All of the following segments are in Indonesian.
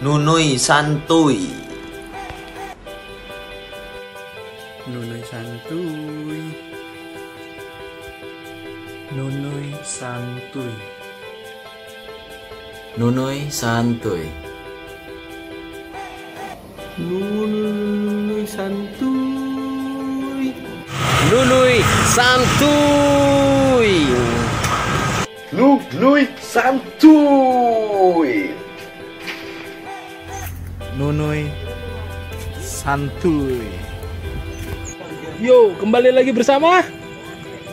Nunui santuy. Nunui santuy. Nunui santuy. Nunui santuy. Nunui santuy. Nunui santuy. Nunui santuy. Nunui santuy. Yo, kembali lagi bersama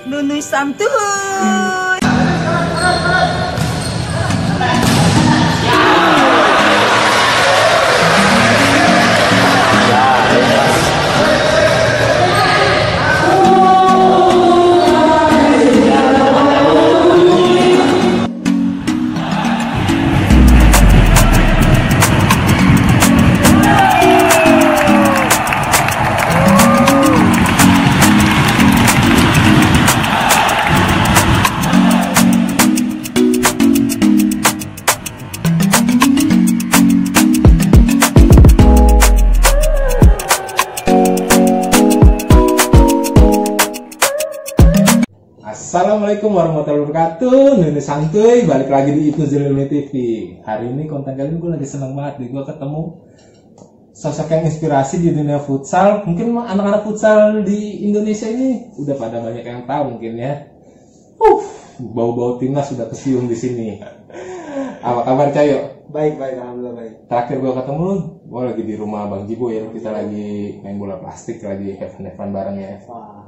Nunui santuy. Assalamualaikum warahmatullahi wabarakatuh. Nunui santuy, balik lagi di Itu Ziluni TV. Hari ini konten kali ini gue lagi seneng banget nih. Gue ketemu sosok yang inspirasi di dunia futsal. Mungkin anak-anak futsal di Indonesia ini udah pada banyak yang tahu mungkin ya. Bau-bau timnas sudah kesium di sini. Apa kabar Cayo? Baik, alhamdulillah baik. Terakhir gue ketemu lu, gue lagi di rumah Bang Jibo ya. Kita lagi main bola plastik, lagi have-fun bareng ya. Wah,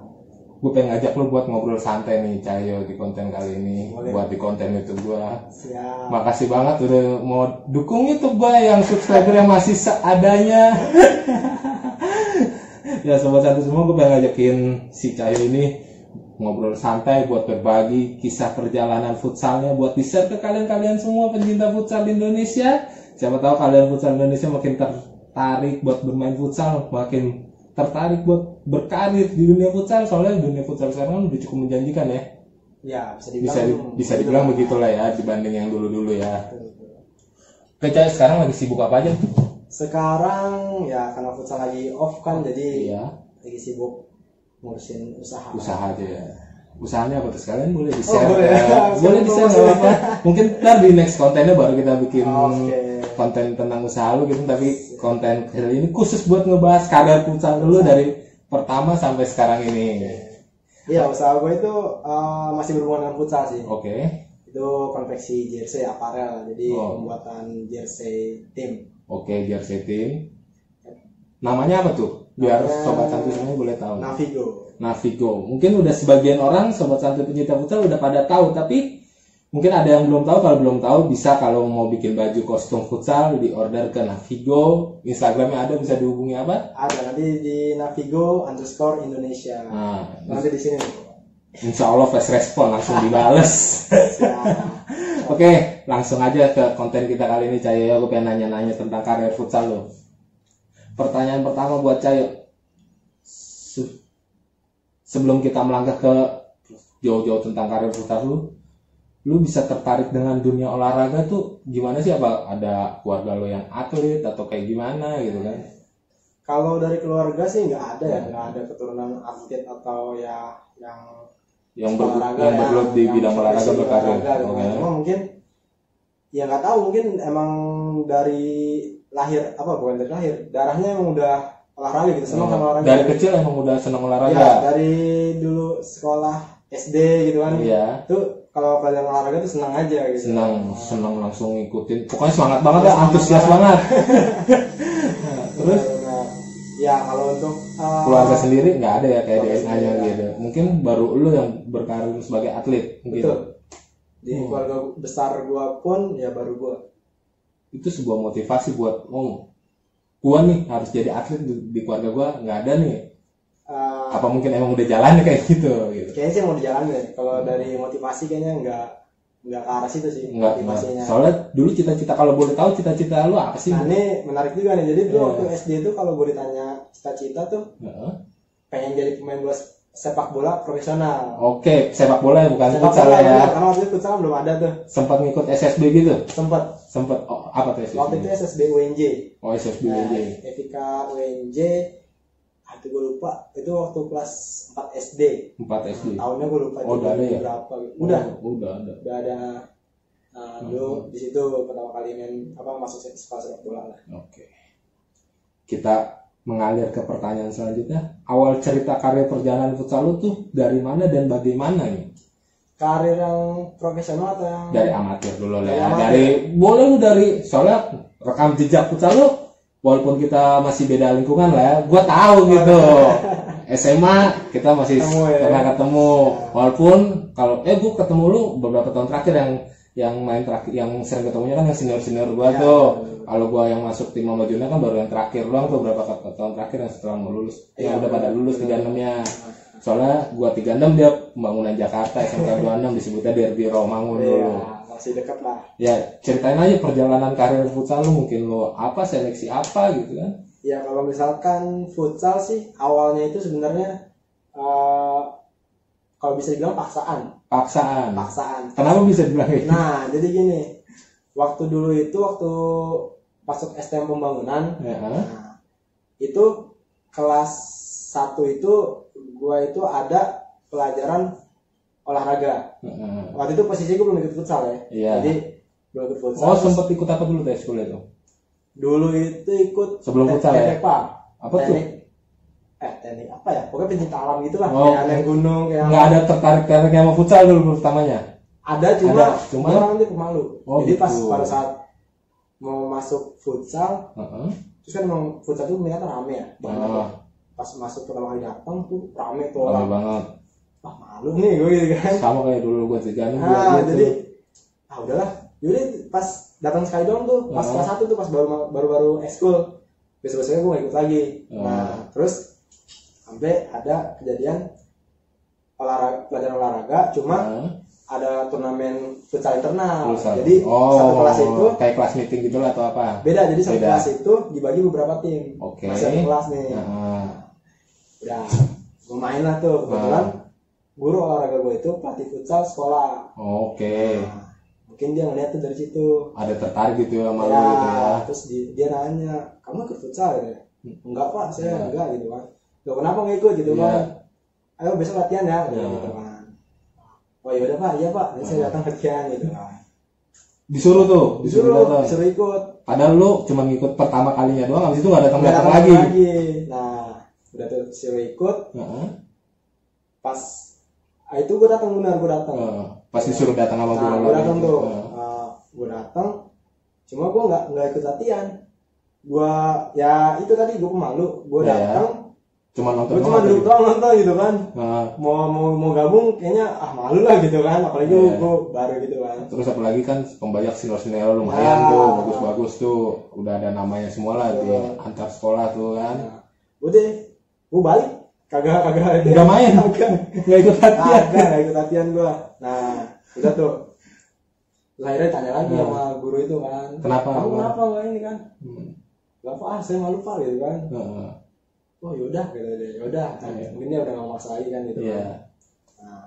Gue pengen ngajak lu buat ngobrol santai nih Cayo di konten kali ini. Boleh. Buat di konten YouTube gue. siap. Makasih banget udah mau dukung YouTube gue yang subscriber yang masih seadanya. Ya sobat satu semua, gue pengen ngajakin si Cayo ini ngobrol santai buat berbagi kisah perjalanan futsalnya, buat di-share ke kalian-kalian semua pencinta futsal di Indonesia. Siapa tahu kalian futsal Indonesia makin tertarik buat bermain futsal, makin tertarik buat berkarir di dunia futsal. Soalnya dunia futsal sekarang udah cukup menjanjikan ya. Ya, bisa Bisa dibilang begitulah ya dibanding yang dulu-dulu ya. Oke Cayo, sekarang lagi sibuk apa aja? Sekarang ya karena futsal lagi off kan, jadi Iya, lagi sibuk ngurusin usaha. usaha aja ya. Usahanya apa tuh, sekalian boleh di-share? boleh. Ya, boleh di-share nggak apa-apa. Mungkin ntar di next kontennya baru kita bikin Oke. konten tentang usaha lu gitu. Tapi konten kali ini khusus buat ngebahas kadar futsal dulu dari pertama sampai sekarang ini. Iya, usaha gue itu masih berhubungan dengan futsal sih. Oke. Itu konveksi jersey aparel, jadi Oh. pembuatan jersey tim. Oke, jersey team. Namanya apa tuh? Biar Namanya sobat santuy semuanya boleh tahu. Navigo. Navigo. Mungkin udah sebagian orang sobat santuy pencinta futsal udah pada tahu, tapi mungkin ada yang belum tahu. Kalau belum tahu bisa, kalau mau bikin baju kostum futsal di order ke Navigo. Instagramnya ada, bisa dihubungi apa? Ada nanti di Navigo_Indonesia. Nah, Nanti di sini. insya Allah fast respon langsung dibales. Siap. Oke, langsung aja ke konten kita kali ini Cayo. Aku pengen nanya-nanya tentang karir futsal lo. Pertanyaan pertama buat Cayo. Sebelum kita melangkah ke jauh-jauh tentang karir futsal lu bisa tertarik dengan dunia olahraga tuh gimana sih? Apa ada keluarga lo yang atlet atau kayak gimana gitu kan? Kalau dari keluarga sih nggak ada ya, nggak ada keturunan atlet atau ya yang bergelut di bidang olahraga profesi berkarir. olahraga gitu. Oke. Cuma mungkin ya nggak tahu, mungkin emang dari lahir, bukan dari lahir, darahnya emang udah olahraga gitu, senang sama olahraga. Dari kecil emang udah senang olahraga. Ya, dari dulu sekolah SD gitu kan. Iya. Tuh kalau pelajaran olahraga tuh senang aja gitu. Senang langsung ngikutin. Pokoknya semangat banget ya, antusias banget. Nah, terus Nah, ya kalau untuk keluarga sendiri nggak ada ya kayak keluarga DNA-nya sendiri, gitu. Mungkin baru lu yang berkarir sebagai atlet mungkin. betul. Di keluarga besar gua pun ya baru gua. Itu sebuah motivasi buat gua nih harus jadi atlet di keluarga gua nggak ada nih. Apa mungkin emang udah jalannya kayak gitu. Kayaknya sih mau dijalanin deh. Kalau dari motivasi kayaknya nggak ke arah situ sih Enggak. motivasinya. Soalnya dulu cita-cita, kalau boleh tahu cita-cita lu apa sih? Nah ini menarik juga nih. Jadi dulu Iya. waktu SD itu kalau gue ditanya cita-cita tuh Heeh. pengen jadi pemain bola sepak bola profesional. Oke, sepak bola ya, bukan Sepak futsal bola ya. karena waktu itu futsal belum ada tuh. Sempat ngikut SSB gitu. Sempet Sempet apa tuh SSB? Waktu itu SSB UNJ. Oh, SSB UNJ. Evika UNJ. Itu gue lupa. Itu waktu kelas 4 SD. 4 SD. Tahunnya gue lupa. Oh, udah ada ya? Berapa? Udah. Udah ada. Udah ada. Dulu di situ pertama kali masuk sekolah sepak bola lah. Oke. Kita mengalir ke pertanyaan selanjutnya. Awal cerita karir perjalanan futsal lu tuh dari mana dan bagaimana nih? Karir yang profesional atau yang Dari amatir dulu lah Dari ya. amatir. Boleh lu dari soalnya rekam jejak futsal lu walaupun kita masih beda lingkungan lah ya. Gua tahu gitu. SMA kita masih Ketemu ya. pernah ketemu. Walaupun kalau gua ketemu lu beberapa tahun terakhir yang main terakhir yang sering ketemunya kan yang senior gua Ya, tuh. betul. Kalau gua yang masuk tim Mama Juna kan baru yang terakhir doang tuh beberapa tahun terakhir yang setelah mau lulus. Yang Iya, udah pada betul. lulus 36-nya. Soalnya gua 36 dia pembangunan Jakarta, SMK 26 disebutnya Derby Romangun dulu. Iya, masih dekat lah. Ya, ceritain aja perjalanan karir futsal lu, mungkin lu apa, seleksi apa gitu kan. Ya kalau misalkan futsal sih awalnya itu sebenarnya kalau bisa dibilang paksaan. Paksaan. Kenapa bisa dibilang gitu? Nah, jadi gini. Waktu dulu itu waktu masuk STM pembangunan, Ya. nah, itu kelas 1 itu gua itu ada pelajaran olahraga. Waktu itu posisi gua belum ikut futsal ya. Iya. Jadi belum ikut futsal. Oh, sempet ikut apa dulu tes kuliah tuh? Dulu itu ikut Sebelum futsal ya? TPK. Apa tuh? Teknik apa ya? Pokoknya pencinta alam gitu lah. Oh. Kayak naik gunung, kayak Nggak ada tertarik-tariknya sama futsal dulu pertamanya? ada cuma Ada, cuma? gua nanti pemalu. Oh, Jadi pas gitu. pada saat mau masuk futsal, Heeh. terus kan emang futsal itu minatnya rame ya. Banyak Ah. lah. Pas masuk pertama kali datang tuh rame tuh Rame orang. banget. Wah malu nih gue gitu kan. Sama kayak dulu gua 36 gua Nah, gitu. jadi udahlah. Jadi pas datang sekali doang tuh, pas Ah. kelas 1 tuh pas baru ekskul. Besok-besoknya gue gak ikut lagi. Ah. Nah, terus sampai ada kejadian pelajaran olahraga, cuma Heeh. ada turnamen futsal internal. Futsal. Jadi satu kelas itu kayak kelas meeting gitu lah atau apa? beda. Jadi satu Beda. kelas itu dibagi beberapa tim. Oke. Masih satu kelas nih. Heeh. Udah, gue main lah tuh. Kebetulan guru olahraga gue itu pelatih futsal sekolah. Oke. Nah, mungkin dia ngeliat tuh dari situ. Ada tertarik gitu ya sama lu Ya, gitu ya. terus dia nanya, kamu ikut futsal ya? Enggak pak, saya Enggak. enggak gitu kan. Loh, kenapa nggak ikut gitu Iya. kan? Ayo besok latihan ya, Iya. gitu kan. Oh yaudah pak, iya pak, nanti saya datang latihan gitu kan. Disuruh tuh, datang. Disuruh ikut. Padahal lu cuma ngikut pertama kalinya doang, habis itu nggak datang Nggak datang lagi. Nah, udah tuh disuruh ikut. Heeh. Pas itu gue datang benar, gue datang. Pas disuruh datang sama guru Nah, lu gue datang gitu. tuh. Gue datang, cuma gue nggak ikut latihan. Gue ya itu tadi gue pemalu. Gue Iya. datang, Cuma nonton. gue cuma duduk doang nonton gitu kan. Heeh. Mau gabung kayaknya malu lah gitu kan. Apalagi Iya. gue baru gitu kan. Terus apalagi kan pembajak senior lumayan Nah. tuh, bagus-bagus tuh. Udah ada namanya semua lah di Iya. antar sekolah tuh kan. Nah, udah, gue balik. Kagak Nggak main, nggak ikut latihan. nggak ikut latihan gue. Nah, udah tuh. Terus akhirnya tanya lagi Nah. sama guru itu kan. Kenapa? Kamu kenapa nggak ini kan? Gak apa, saya malu pak gitu kan. Heeh. Oh yaudah gitu deh, yaudah. Iya. Mungkin dia udah nggak maksa lagi kan gitu. Iya. Kan. Nah,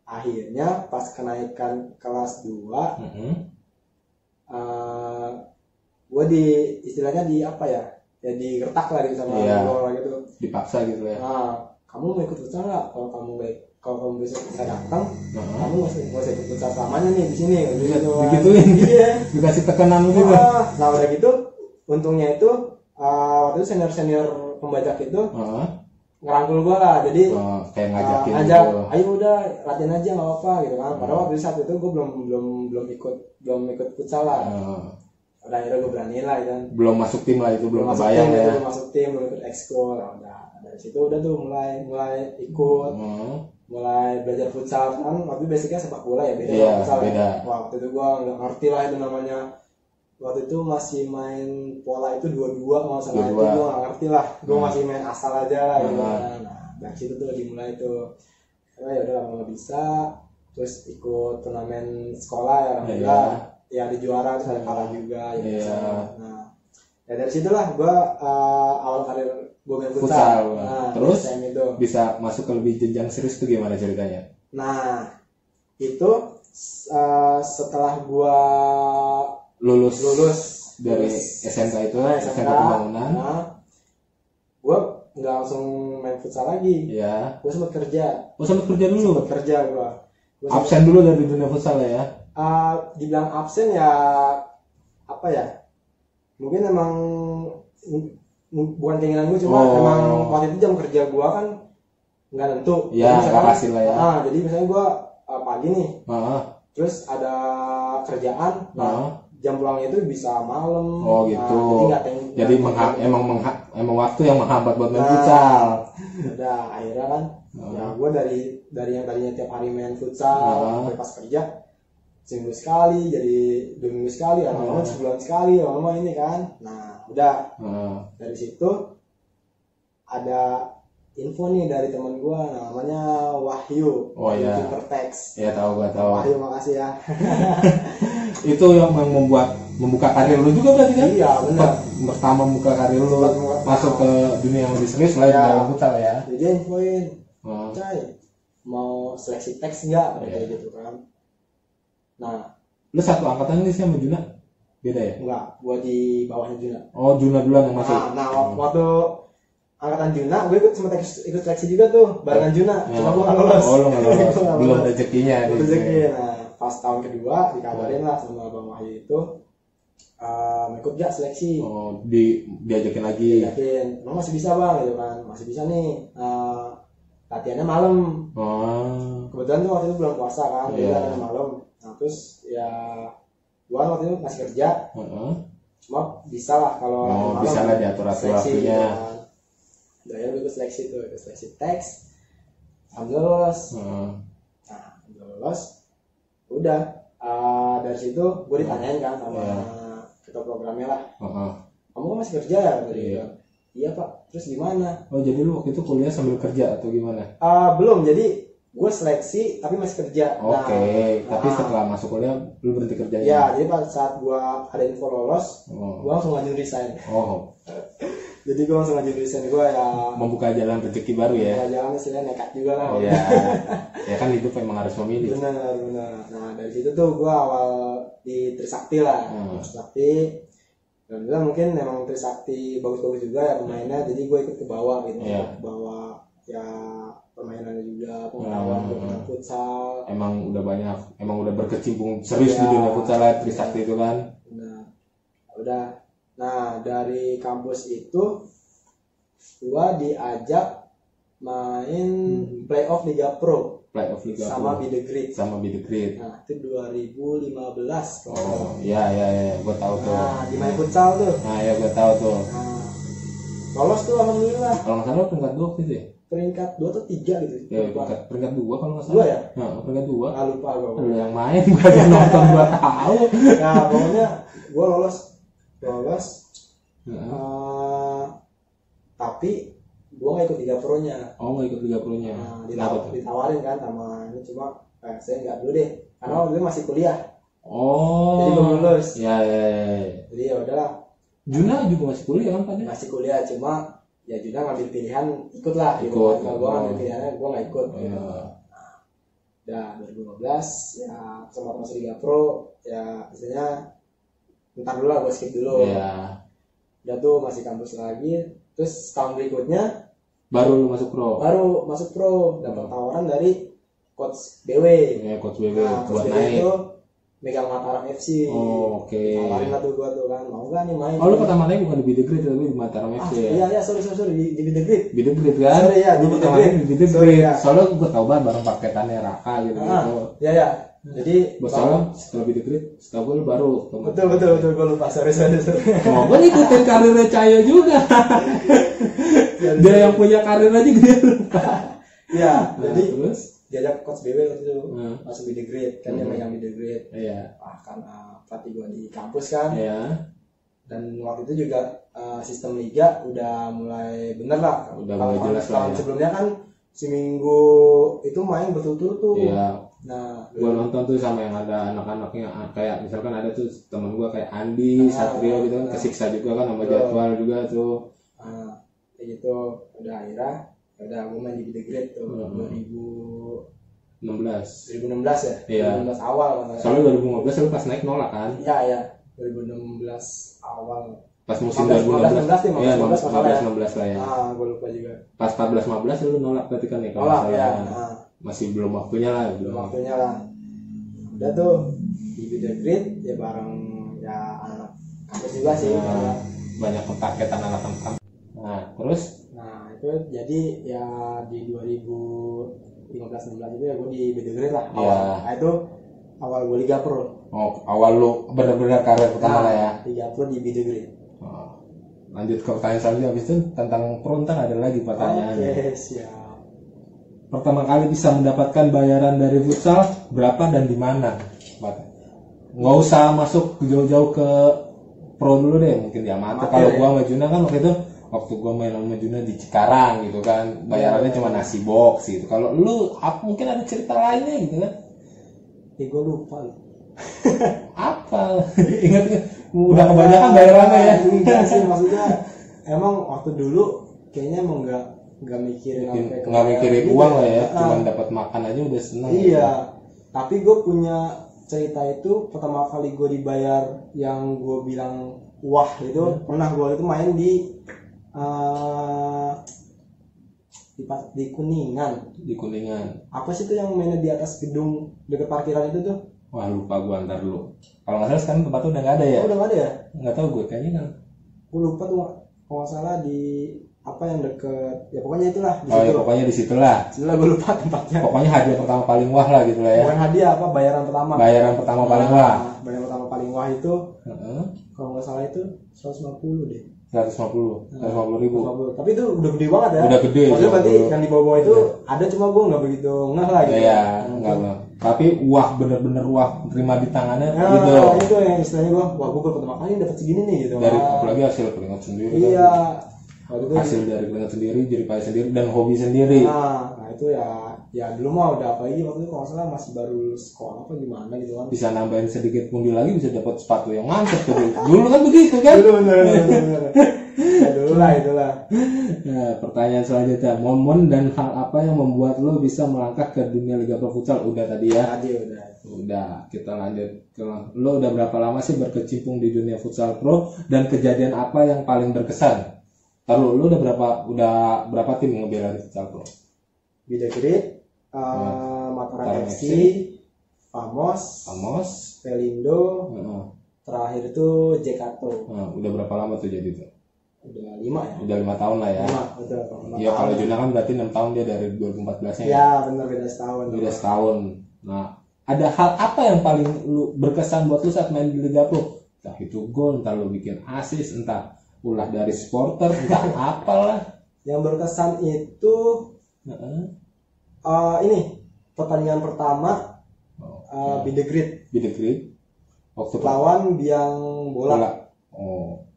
akhirnya pas kenaikan kelas 2 Heeh. gue istilahnya di apa ya? Ya di gertak lah gitu sama Iya. guru gitu. Dipaksa gitu ya. Nah, kamu mau ikut futsal nggak? Kalau kamu bisa datang, Heeh. kamu nggak usah ikut futsal selamanya nih di sini. Gitu, kan. Digituin. Iya. Dikasih tekanan gitu. Nah udah gitu, untungnya itu waktu itu senior pembajak itu Heeh. ngerangkul gue lah. Jadi Kayak ngajakin ngajak, gitu. ayo udah latihan aja nggak apa gitu kan. Padahal waktu saat itu gue belum ikut futsal lah. Udah akhirnya gue berani lah kan. Belum masuk tim lah itu, belum masuk kebayang tim, ya. belum masuk tim, belum ikut ekskul. Udah dari situ udah tuh mulai ikut, mulai belajar futsal kan. Waktu itu basicnya sepak bola ya, beda Iya, sama futsal. beda. Ya. Waktu itu gue nggak ngerti lah itu namanya. Waktu itu masih main pola itu 2-2 kalau salah, itu 2-2. gue nggak ngerti lah. Gue masih main asal aja lah gitu Hmm. kan. Nah dari situ tuh dimulai tuh. Karena ya udah lama bisa, terus ikut turnamen sekolah ya alhamdulillah. Ya di juara terus ada kalah juga ya. Iya. Nah ya dari situlah gue awal karir gue main futsal. Futsal. Nah, Terus SM itu. bisa masuk ke lebih jenjang serius itu gimana ceritanya? Nah itu setelah gue lulus dari lulus SMK itu, SMK, SMK Pembangunan. nah, gue nggak langsung main futsal lagi. Ya. Gue sempat kerja. Oh, sempat kerja dulu. Sempat kerja gue. Absen dulu dari dunia futsal ya. Dibilang absen ya apa ya? Mungkin emang bukan keinginan gue, cuma emang waktu itu jam kerja gue kan nggak nentu. Ya, nggak hasil lah ya. Jadi misalnya gue pagi nih, terus ada kerjaan, jam pulangnya itu bisa malam. Oh gitu. Jadi emang waktu yang menghambat buat main Nah, futsal. Udah akhirnya kan, ya gue dari yang tadinya tiap hari main futsal, sampai pas kerja seminggu sekali, jadi 2 minggu sekali, lama-lama sebulan sekali, lama-lama ini kan. Nah udah dari situ ada info nih dari teman gue, namanya Wahyu. Oh iya. Supertex. Iya tahu, gue tahu. Wahyu, makasih ya. Itu yang membuka karir lu juga berarti kan? Iya benar. Pertama membuka karir lu masuk ke dunia yang lebih serius lah dalam futsal ya. Jadi dia infoin, Cai, mau seleksi teks nggak? Kayak gitu kan. Nah, lu satu angkatan ini sih sama Juna? Beda ya? enggak, gua di bawahnya Juna. Oh, Juna duluan yang masuk. Nah, waktu angkatan Juna, gue sempat ikut seleksi juga tuh, barengan Juna. Cuma gua nggak lolos. Oh, lu nggak lolos. Belum rezekinya. Nah, pas tahun kedua dikabarin lah sama Bang Wahyu itu, ikut gak seleksi? Oh, diajakin lagi. Diajakin, emang masih bisa bang, gitu kan? Masih bisa nih. Latihannya malam. Kebetulan tuh waktu itu bulan puasa kan, jadi latihan malam. Nah terus ya gua waktu itu masih kerja, cuma bisa lah kalau latihan malam. Bisa lah diatur waktunya. Udah ya gue seleksi tuh, seleksi teks, alhamdulillah lolos. Nah lolos, udah dari situ gue ditanyain kan sama ketua programnya lah, kamu kan masih kerja ya? Iya pak, terus gimana? Oh jadi lu waktu itu kuliah sambil kerja atau gimana? Belum, jadi gue seleksi tapi masih kerja. Oke. Tapi setelah masuk kuliah lu berhenti kerjanya? Ya, jadi pada saat gue ada info lolos, gue langsung ngajuin resign. Jadi gue langsung ngajuin resign, gue ya membuka jalan rezeki baru ya? Membuka jalan istilahnya nekat juga lah. Iya. Ya kan hidup memang harus memilih. Benar. Nah dari situ tuh gue awal di Trisakti lah. Trisakti. Dan mungkin memang Trisakti bagus-bagus juga ya pemainnya, jadi gue ikut ke bawah gitu. Ke bawah ya permainannya juga, pengetahuan tentang futsal. Emang udah berkecimpung serius di dunia futsal lah Trisakti itu kan. Nah, udah. Nah, dari kampus itu gua diajak main playoff Liga Pro. Playoff Liga sama Pro. Be The Great. Nah, itu 2015. Oh, iya, gua tahu tuh. Nah, di main futsal tuh. Nah, ya gua tahu tuh. Nah, lolos tuh alhamdulillah. Kalau nggak salah peringkat 2 gitu ya? Peringkat 2 atau 3 gitu. Ya, peringkat 2 kalau nggak salah. 2 ya? Nah, peringkat 2. Lupa gua. Lu yang main, gua yang nonton gua tahu. Nah, pokoknya gua lolos. Tapi gua nggak ikut Liga Pro-nya. Oh, nggak ikut Liga Pro-nya. Nah, ditawarin kan sama ini, cuma saya nggak dulu deh, karena waktu itu masih kuliah. Oh. Jadi belum lulus. Ya. Jadi ya udahlah. Juna juga masih kuliah kan Pak? Masih kuliah, cuma ya Juna ngambil pilihan ikut lah. Gitu. Kalau gua ngambil pilihannya gua nggak ikut. Udah 2015 ya sempat masuk Liga Pro ya, istilahnya ntar dulu lah, gue skip dulu. Udah tuh masih kampus lagi. Terus tahun berikutnya baru lu masuk pro. Dapat tawaran dari coach BW. Coach BW buat naik. Itu megang Mataram FC. Oke. Tawarin lah tuh gua tuh kan, mau gak nih main? Oh, lu pertama naik bukan di Be The Great tapi di Mataram FC ya? Iya, sorry di Be The Great. Be The Great kan? Sorry ya, di Be The Great. Soalnya gua tau banget bareng paketannya Raka gitu. Iya. Jadi soalnya setelah Be The Great, setelah gue baru. Betul, gue lupa. Sorry. Oh, gue ngikutin karirnya Cahyo juga. Dia yang punya karir aja dia lupa. Iya, jadi terus diajak coach BW waktu itu masuk Be The Great, kan dia megang Be The Great. Iya. Kan pelatih gue di kampus kan. Iya. Dan waktu itu juga sistem liga udah mulai bener lah. Udah mulai jelas lah. Tahun sebelumnya kan seminggu itu main berturut-turut tuh. Iya. Nah, gue nonton tuh sama yang ada anak-anaknya, kayak misalkan ada tuh temen gue kayak Andi, Satrio gitu kan, kesiksa juga kan sama jadwal juga tuh. Kayak gitu. Udah akhirnya gue main di Be The Great tuh 2016 ya. Iya. 2016 awal kan. Soalnya 2015 lu pas naik nolak kan? Iya. 2016 awal. Pas musim 2016 2016 ya, 15-16 lah ya. Gue lupa juga. Pas 14-15 lu nolak berarti kan ya kalau Nolak salah. ya. Masih belum waktunya lah, belum. Waktunya lah. Udah tuh di Bida Grid ya bareng ya anak kampus juga sih. Banyak kepaketan anak kampus. Nah, terus? Nah, itu jadi ya di 2015-16 itu ya gue di Bida Grid lah. Nah, itu awal gue Liga Pro. Oh, awal lu benar-benar karir pertama lah ya. Liga Pro di Bida Grid. Lanjut ke pertanyaan selanjutnya, habis itu tentang pro ntar ada lagi pertanyaannya. Oke, siap. Pertama kali bisa mendapatkan bayaran dari futsal berapa dan di mana? Nggak usah masuk jauh-jauh ke pro dulu deh, mungkin di amatir. Kalau gua sama Juna kan waktu gua main sama Juna di Cikarang gitu kan, bayarannya cuma nasi box gitu. Kalau lu mungkin ada cerita lainnya gitu kan? Gue lupa. Apa? Ingat udah kebanyakan bayarannya ya? Enggak sih, maksudnya emang waktu dulu kayaknya emang nggak mikirin nggak mikirin uang lah ya, cuma dapat makan aja udah seneng. Iya, gitu. Tapi gue punya cerita itu pertama kali gue dibayar yang gue bilang wah itu pernah gue itu main di Kuningan. Di Kuningan. Apa sih itu yang mainnya di atas gedung dekat parkiran itu tuh? Wah lupa gue, antar dulu. Kalau nggak salah sekarang tempatnya udah nggak ada ya? Udah nggak ada ya? Nggak tahu gue, kayaknya kan. Gue lupa tuh, kalau nggak salah di apa yang deket, ya pokoknya itulah. Ya pokoknya di situlah. Situlah gue lupa tempatnya. Pokoknya hadiah pertama paling wah lah gitu lah ya. Bukan hadiah, apa bayaran pertama. Bayaran pertama paling wah. Bayaran pertama paling wah itu, kalau nggak salah itu 150 deh. 150 ribu. Tapi itu udah gede banget ya. Udah gede. Maksudnya berarti yang di bawah-bawah itu ada, cuma gue nggak begitu ngeh lah gitu. Iya, enggak lah. Tapi wah, bener-bener wah, terima di tangannya gitu. Itu yang istilahnya gue, wah gue pertama kali dapat segini nih gitu. Dari apalagi hasil keringat sendiri. Iya. Kan. Hasil dari keringat sendiri, jeripaya sendiri, dan hobi sendiri. Nah itu ya dulu mah udah apalagi waktu itu kalau nggak salah masih baru lulus sekolah apa gimana gitu kan. Bisa nambahin sedikit pundi lagi, bisa dapat sepatu yang mantep tuh. Dulu kan begitu kan? Bener. Ya dulu lah itulah. Nah, pertanyaan selanjutnya, momen dan hal apa yang membuat lo bisa melangkah ke dunia Liga Pro Futsal? Udah tadi ya. Udah, kita lanjut ke lo udah berapa lama sih berkecimpung di dunia futsal pro, dan kejadian apa yang paling berkesan? Taruh lo udah berapa tim ngebela di futsal pro? Bida Grid, Mataram FC, Famos, Pelindo, terakhir itu Jekato. Udah berapa lama tuh jadi tuh? Udah 5 ya? Udah 5 tahun lah ya. 5, betul. Iya, kalau Juna kan berarti 6 tahun dia dari 2014 nya. Iya, benar, beda setahun. Nah, ada hal apa yang paling lu berkesan buat lu saat main di Liga Pro? Entah itu gol, entah lu bikin assist, entah ulah dari supporter, entah apalah. Yang berkesan itu ini pertandingan pertama Bida Grid. Waktu lawan Biang Bola.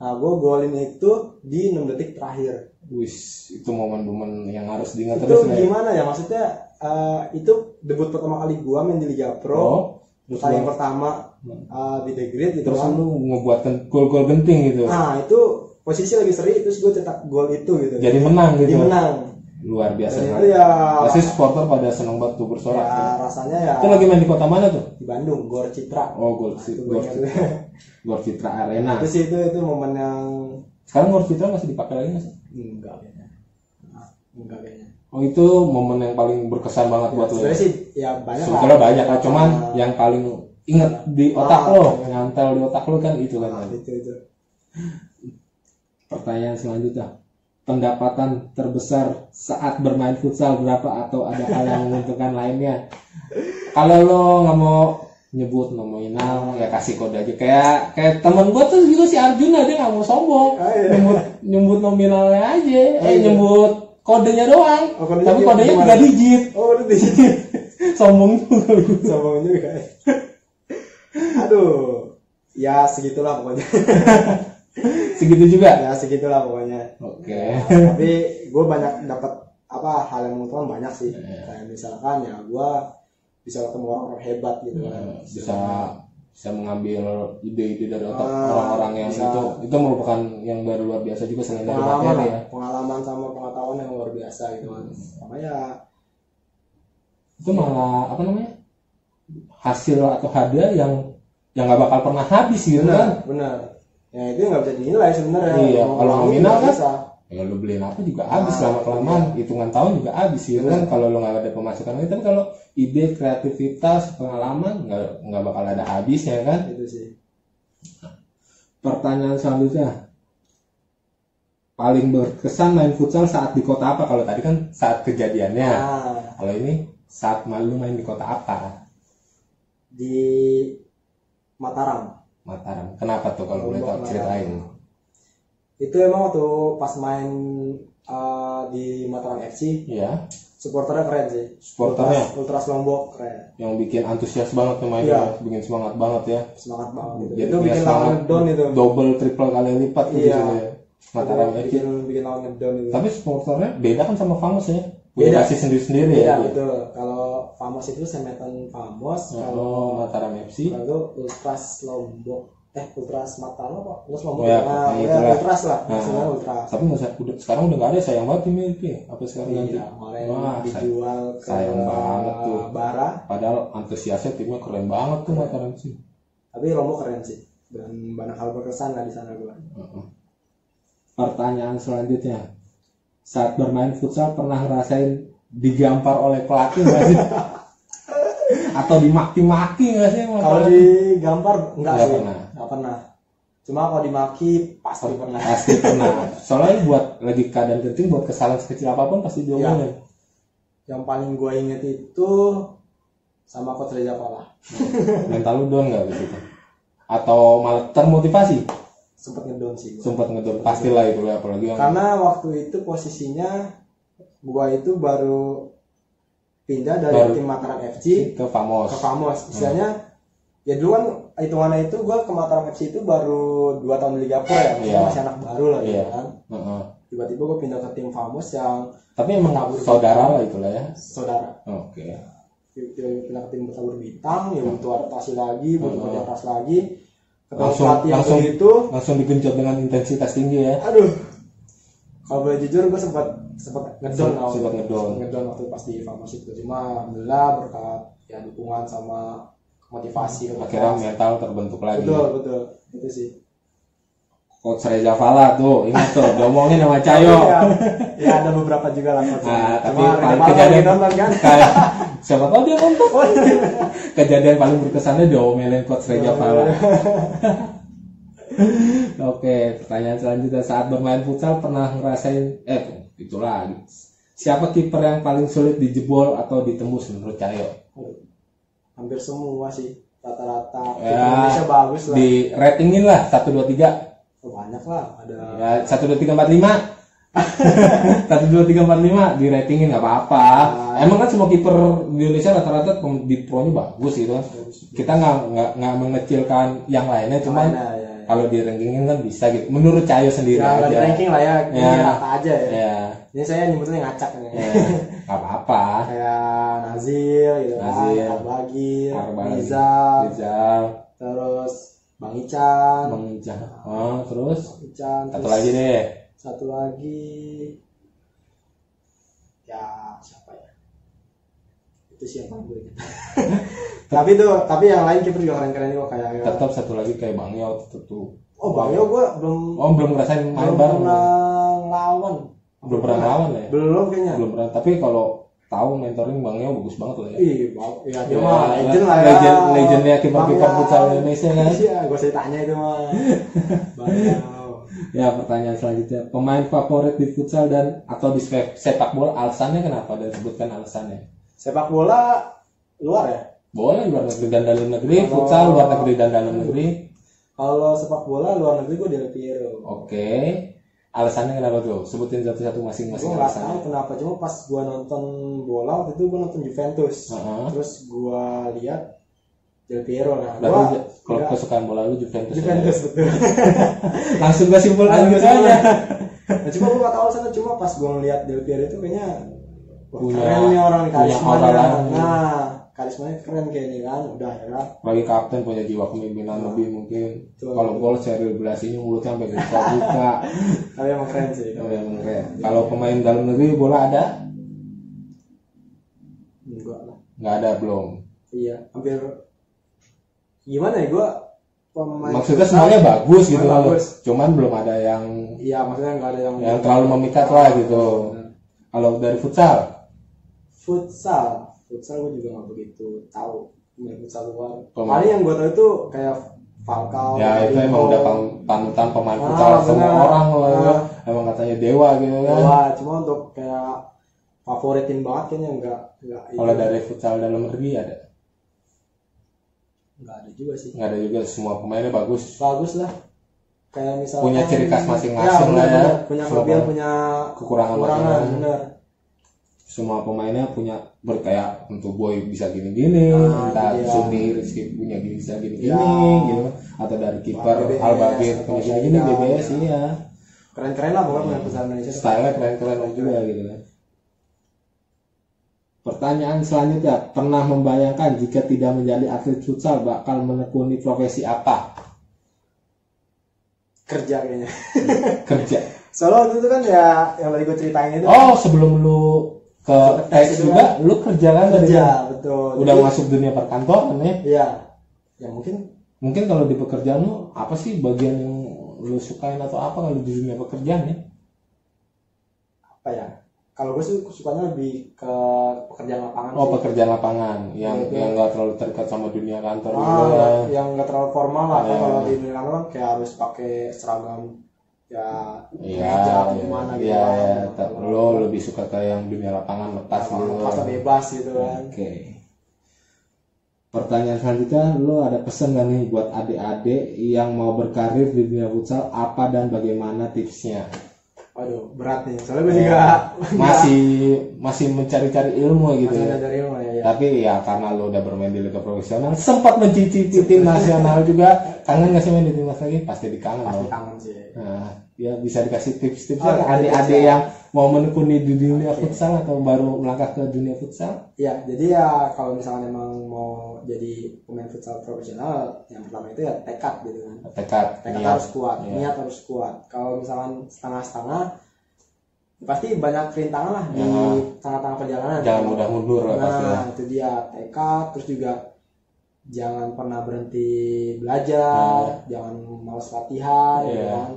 Nah, gue golin itu di 6 detik terakhir. Wis, itu momen-momen yang harus diingat itu terus. Itu gimana ya? Maksudnya itu debut pertama kali gue main di Liga Pro. Pertandingan pertama Bida Grid gitu. Terus lu ngebuatkan gol-gol genting gitu. Nah, itu posisi lagi seri, terus gue cetak gol itu gitu. Jadi menang gitu. Luar biasa. Dan itu ya pasti supporter pada seneng banget tuh bersorak. Ya, rasanya ya. Itu lagi main di kota mana tuh? Di Bandung, Gor Citra. Gor Citra Arena. Terus itu momen yang sekarang Gor Citra masih dipakai lagi nggak sih? Enggak kayaknya. Oh, itu momen yang paling berkesan banget buat lo. Sebenarnya sih ya banyak. Sebetulnya banyak lah, cuman yang paling inget di otak lo, nyantel di otak lo kan itu kan. Itu. Pertanyaan selanjutnya, pendapatan terbesar saat bermain futsal berapa, atau ada hal yang menguntungkan lainnya? Kalau lo nggak mau nyebut nominal, ya kasih kode aja. Kayak temen gue tuh juga si Arjuna, dia nggak mau sombong, nyebut nominalnya aja, nyebut kodenya doang. Tapi kodenya 3 digit. Udah digit. Sombong juga. Aduh, ya segitulah pokoknya. Segitu juga? Ya segitulah pokoknya. Oke. Ya, tapi gue banyak dapat hal yang menguntungkan banyak sih. Kayak misalkan ya gue bisa ketemu orang hebat gitu kan. Bisa mengambil ide-ide dari otak orang-orang yang itu merupakan yang dari luar biasa juga, selain dari materi ya. Pengalaman sama pengetahuan yang luar biasa gitu kan. Makanya itu malah hasil atau hadiah yang yang nggak bakal pernah habis gitu kan. Benar. Ya itu nggak bisa dinilai sebenarnya. Iya, kalau nominal kan bisa. Ya lu beliin apa juga habis lama kelamaan, hitungan tahun juga habis gitu kan kalau lu nggak ada pemasukan lagi. Tapi kalau ide, kreativitas, pengalaman nggak bakal ada habisnya kan. Itu sih. Pertanyaan selanjutnya, paling berkesan main futsal saat di kota apa? Kalau tadi kan saat kejadiannya, kalau ini saat malu main di kota apa? Di Mataram. Mataram. Kenapa tuh kalau boleh tahu ceritain? Itu emang waktu pas main di Mataram FC, Iya. supporternya keren sih. Supporternya? Ultras Lombok keren. Yang bikin antusias banget tuh mainnya, bikin semangat banget ya. Semangat banget gitu. Jadi Itu punya bikin semangat lawan ngedon itu. double triple kali lipat gitu Iya. ya. Mataram FC. Bikin lawan ngedon itu. Tapi supporternya beda kan sama Famos ya? Punya Beda. kasih sendiri-sendiri Iya, ya. betul. Kalau Famos itu Semeton Famos, kalau Mataram FC. kalau Ultras Lombok, Ultras Mataram apa? Ultras Lombok. Ya, Nah, ya, ya, itulah. Ultras lah, Nah, maksudnya Ultras. Tapi sekarang udah nggak ada, sayang banget ini apa sekarang ganti. Iya, kemarin Wah, dijual ke sayang banget tuh. Bara, Padahal antusiasnya timnya keren banget tuh Mataram sih. tapi Lombok keren sih. Dan banyak hal berkesan lah di sana gua. Pertanyaan selanjutnya, saat bermain futsal pernah ngerasain digampar oleh pelatih nggak sih? Atau dimaki-maki nggak sih? Kalau digampar enggak Nggak sih, pernah. nggak pernah. Cuma kalau dimaki pasti pernah. Pasti pernah. Soalnya buat lagi keadaan genting, buat kesalahan sekecil apapun pasti diomongin. Yang paling gua inget itu sama Coach Reza Pala. Mental lu down nggak gitu? Atau malah termotivasi? Sempet ngedon sih gua. Sempat ngedon, pastilah itu ya, apalagi yang Karena waktu itu posisinya gua itu baru pindah dari tim Mataram FC ke Famos. Istilahnya ya dulu kan hitungannya itu gua ke Mataram FC itu baru 2 tahun di Liga Pro ya, maksudnya Iya. masih anak baru lah gitu Iya. kan. Heeh. Tiba-tiba gua pindah ke tim Famos yang Tapi emang saudara lah itulah ya. saudara. Oke. Tiba-tiba pindah ke tim bertabur bintang, ya butuh adaptasi lagi, butuh kerja keras lagi. Ketemu Langsung pelatih yang langsung begitu, langsung digenjot dengan intensitas tinggi ya. aduh. Kalau boleh jujur gue sempat ngedon Sempat ngedon. waktu pas di Famos itu. Cuma alhamdulillah berkat ya dukungan sama motivasi Akhirnya mental terbentuk lagi. betul itu sih. Coach Reza Fala tuh, ingat tuh, diomongin sama Cayo. Ya ada beberapa juga lah coach. Nah, tapi Cuma paling Reza Pala kejadian lagi nonton kan. kayak siapa tahu dia nonton. Kejadian paling berkesannya diomelin Coach Reza Fala. Oke, pertanyaan selanjutnya, saat bermain futsal pernah ngerasain itu lagi. Siapa kiper yang paling sulit dijebol atau ditembus menurut Cayo? Hampir semua sih rata-rata. Ya, Indonesia bagus lah. Di ratingin lah 1 2 3. Banyak lah ada. Ya 1 2 3 4 5. 1 2 3 4 5 di ratingin nggak apa-apa. Emang kan semua kiper di Indonesia rata-rata di pro-nya bagus gitu kan. Kita nggak mengecilkan yang lainnya, cuman kalau di rankingin kan bisa gitu. Menurut Cayo sendiri Ya, aja. di ranking lah ya, ini Ya. rata aja ya. Ya, Ini saya nyebutnya ngacak nih. ya, nggak apa-apa. Kayak Nazil gitu Nazil, kan, Arbagir, Arbagir, Rizal, terus Bang Ican, Terus Ican, satu terus lagi deh. satu lagi ya siapa ya? Itu siapa gue ingat. tapi yang lain kiper juga keren-keren kok kayak Tetap satu lagi kayak Bang Yo tuh. Oh Bang Yo gue belum ngerasain main belum bareng. pernah ngelawan. Belum pernah ngelawan ya? Belum kayaknya. Belum pernah. Tapi kalau tahu mentoring Bang Yo bagus banget lah ya. Iya, dia mah legend lah ya. Legendnya kiper-kiper futsal Indonesia kan. Iya, gue usah ditanya itu mah. Bang Yo. Ya, pertanyaan selanjutnya, pemain favorit di futsal dan atau di sepak bola, alasannya kenapa? Dan sebutkan alasannya. Sepak bola luar ya? Boleh luar negeri dan dalam negeri, futsal luar negeri dan dalam negeri. Kalau sepak bola luar negeri gue Del Piero. Oke. Alasannya kenapa tuh? Sebutin satu-satu masing-masing Gue nggak alasannya. tahu kenapa, cuma pas gue nonton bola waktu itu gue nonton Juventus. Terus gue lihat Del Piero. Nah, berarti kalau kesukaan bola lu Juventus. Juventus ya? betul. Langsung gue simpulkan gitu aja. Nah, cuma gue nggak tahu alasannya, cuma pas gue ngeliat Del Piero itu kayaknya Punya- keren nih orang, punya karismanya. aura. Nah, karismanya keren kayaknya kan. Udah ya. Bagi kapten punya jiwa kepemimpinan lebih mungkin. Betul. Kalau gol serius belasinya mulutnya sampai buka-buka. Tapi emang keren sih. Emang keren. Kalau pemain dalam negeri bola ada? Enggak lah. Nggak ada belum. Iya, hampir gimana ya, gue pemain Maksudnya semuanya bagus gitu loh. bagus. Cuman belum ada yang Iya, maksudnya nggak ada yang terlalu memikat lah gitu. Kalau dari futsal futsal gue juga nggak begitu tahu main futsal luar. Pemain. Paling yang gue tahu itu kayak Falcao. ya itu emang udah panutan pemain Ah, futsal semua benar. orang lah ya. Ah. Emang katanya dewa gitu kan. Wah, cuma untuk kayak favoritin banget kayaknya enggak Kalau dari futsal dalam negeri ada? nggak ada juga sih. Nggak ada juga, semua pemainnya bagus. Bagus lah. Kayak misalnya Punya ciri khas masing-masing lah ya. Punya Semua kelebihan, punya kekurangan masing-masing. bener. Semua pemainnya punya berkayak untuk Boy bisa gini-gini, entah iya. Sumi Rizky punya gini bisa gini-gini Ya. gitu, atau dari kiper BBS, Albagir punya atau gini-gini, Saidam, BBS ya. iya. Keren-keren lah pokoknya pemain futsal Indonesia. Style-nya keren-keren juga gitu kan. Pertanyaan selanjutnya, pernah membayangkan jika tidak menjadi atlet futsal bakal menekuni profesi apa? Kerja kayaknya. Kerja. Soalnya waktu itu kan ya yang tadi gue ceritain itu. Oh, sebelum lu ke TEX juga, lu kerja kan tadi? Kerja, betul. Udah Jadi, masuk dunia perkantoran ya? Iya. Ya mungkin Mungkin kalau di pekerjaan lu, apa sih bagian yang lu sukain atau apa kalau di dunia pekerjaan ya? apa ya? Kalau gue sih sukanya lebih ke pekerjaan lapangan. Oh, sih. pekerjaan lapangan yang Iya, yang nggak terlalu terikat sama dunia kantor gitu ya. yang nggak terlalu formal lah. Kan Iya. kalau di dunia kantor kan kayak harus pakai seragam ya Iya, meja atau gimana gitu. iya, kan. iya. Kalau Lo lebih suka ke yang dunia lapangan lepas gitu. lepas bebas gitu kan. Oke. Pertanyaan selanjutnya, lo ada pesan gak nih buat adik-adik yang mau berkarir di dunia futsal, apa dan bagaimana tipsnya? Waduh, berat nih. Soalnya gue juga Masih mencari-cari ilmu gitu masih ya. dari ilmu ya. Tapi ya karena lo udah bermain di liga profesional, sempat mencicipi tim nasional juga. Kangen gak sih main di timnas lagi? Pasti dikangen Pasti dong. kangen sih. Nah, ya bisa dikasih tips-tips Oh, ya, adik-adik yang mau menekuni di dunia futsal atau baru melangkah ke dunia futsal? Ya, jadi ya kalau misalnya emang mau jadi pemain futsal profesional, yang pertama itu ya tekad gitu kan. Tekad, Tekad niat. harus kuat, Iya. niat harus kuat. Kalau misalkan setengah-setengah, pasti banyak rintangan lah di Ya. tengah-tengah perjalanan. Jangan mudah mundur lah pasti ya. Nah, itu dia tekad, terus juga jangan pernah berhenti belajar, jangan malas latihan, gitu Iya. kan.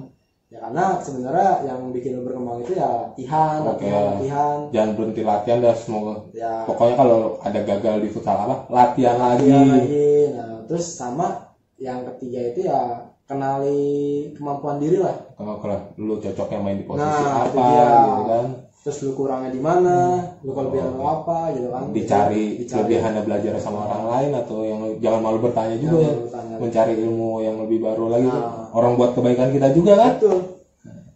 Ya karena sebenarnya yang bikin lo berkembang itu ya latihan, Oke. latihan. Jangan berhenti latihan dah, semoga. Ya, Pokoknya kalau ada gagal di futsal apa, latihan lagi. latihan lagi. Nah, terus sama yang ketiga itu ya kenali kemampuan diri lah. Kalau lu cocoknya main di posisi Nah, itu apa dia. gitu kan. Terus lu kurangnya di mana, lu kelebihan lu apa gitu kan. Dicari kelebihannya belajar sama orang lain, atau yang jangan malu bertanya juga Jangan ya. malu bertanya. Mencari ilmu yang lebih baru lagi tuh. Nah. Orang buat kebaikan kita juga kan. Betul.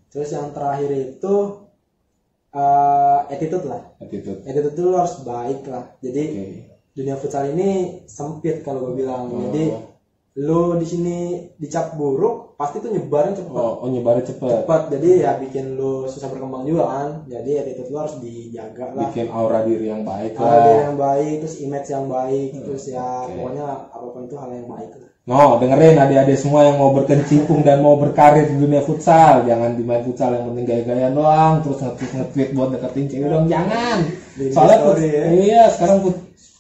Terus yang terakhir itu attitude lah. Attitude. Attitude itu lu harus baik lah. Jadi Oke. dunia futsal ini sempit kalau gue bilang. Oh. Jadi lu di sini dicap buruk, pasti tuh nyebarin cepet. Oh, nyebarnya cepet. Cepat. Jadi ya bikin lu susah berkembang juga kan. Jadi attitude lu harus dijaga lah. Bikin aura diri yang baik Hal lah. yang baik, terus image yang baik, terus ya Oke. pokoknya apapun itu hal yang baik lah. No, dengerin adik-adik semua yang mau berkecimpung dan mau berkarir di dunia futsal. Jangan di main futsal yang penting gaya-gaya doang, terus nge-tweet buat deketin cewek dong, jangan. Di Soalnya story, ya. iya, sekarang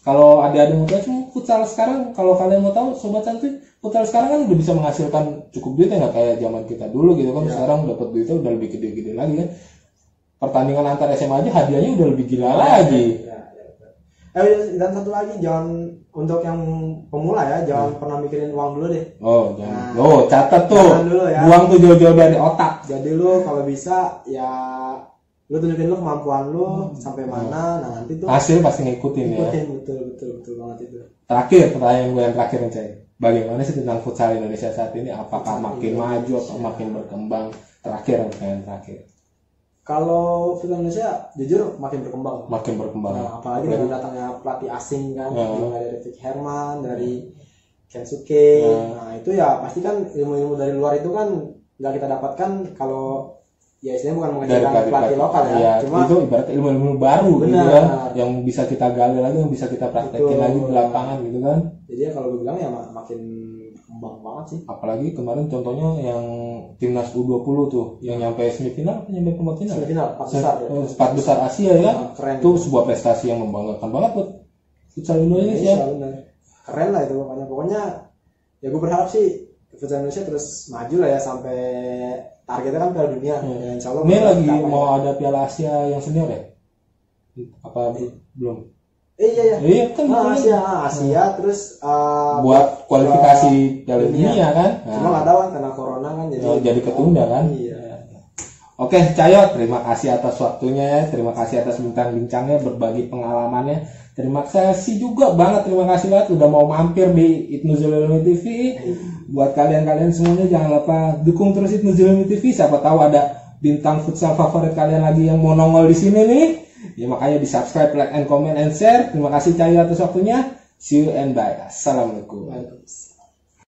kalau adik-adik mau tahu cuma futsal sekarang, kalau kalian mau tahu sobat santuy, futsal sekarang kan udah bisa menghasilkan cukup duit ya, nggak kayak zaman kita dulu gitu kan. Sekarang dapat duitnya udah lebih gede-gede lagi kan. Pertandingan antar SMA aja hadiahnya udah lebih gila lagi. Dan satu lagi, jangan untuk yang pemula ya, jangan pernah mikirin uang dulu deh. Oh, jangan. Nah, Oh, catat tuh. jangan dulu ya. Buang tuh jauh-jauh dari otak. Jadi lu kalau bisa ya lu tunjukin lu kemampuan lu sampai mana, nah nanti tuh Hasil pasti ngikutin ya. ikutin. Betul banget itu. Terakhir, pertanyaan gue yang terakhir nih, Cai. Bagaimana sih tentang futsal Indonesia saat ini? Apakah makin maju atau makin berkembang? Terakhir, pertanyaan terakhir. Kalau film Indonesia jujur makin berkembang. Makin berkembang. Nah, apalagi dengan datangnya pelatih asing kan, Ya. mulai dari Vic Herman, dari Kensuke. Nah, itu ya pasti kan ilmu-ilmu dari luar itu kan nggak kita dapatkan kalau ya istilahnya bukan mengajarkan pelatih lokal ya. Iya, Cuma itu ibaratnya ilmu-ilmu baru gitu Benar. kan, yang bisa kita gali lagi, yang bisa kita praktekin Betul. lagi di lapangan gitu kan. jadi ya kalau gue bilang ya makin berkembang banget sih. Apalagi kemarin contohnya yang timnas U20 tuh, yang nyampe semifinal, nyampe perempat final. Semifinal, empat besar ya. Empat besar Asia ya. Nah, keren. Itu sebuah prestasi yang membanggakan banget buat futsal Indonesia. Bener. Keren lah itu pokoknya Ya gue berharap sih futsal Indonesia terus maju lah ya sampai targetnya kan Piala Dunia. Ya, insya Allah Ini lagi kita mau ada Piala Asia yang senior ya? Apa belum? Iya. Iya kan Asia terus buat kualifikasi Piala Dunia kan? Cuma nggak tahu kan karena corona kan jadi ketunda kan? Iya. Oke, Cayot, terima kasih atas waktunya ya. Terima kasih atas bincang-bincangnya, berbagi pengalamannya. Terima kasih juga banget, terima kasih banget udah mau mampir di Ibnu Zulmi TV. Buat kalian-kalian semuanya jangan lupa dukung terus Ibnu Zulmi TV. Siapa tahu ada bintang futsal favorit kalian lagi yang mau nongol di sini nih. Ya makanya di subscribe, like, and comment, and share. Terima kasih Cayot atas waktunya. See you and bye. Assalamualaikum.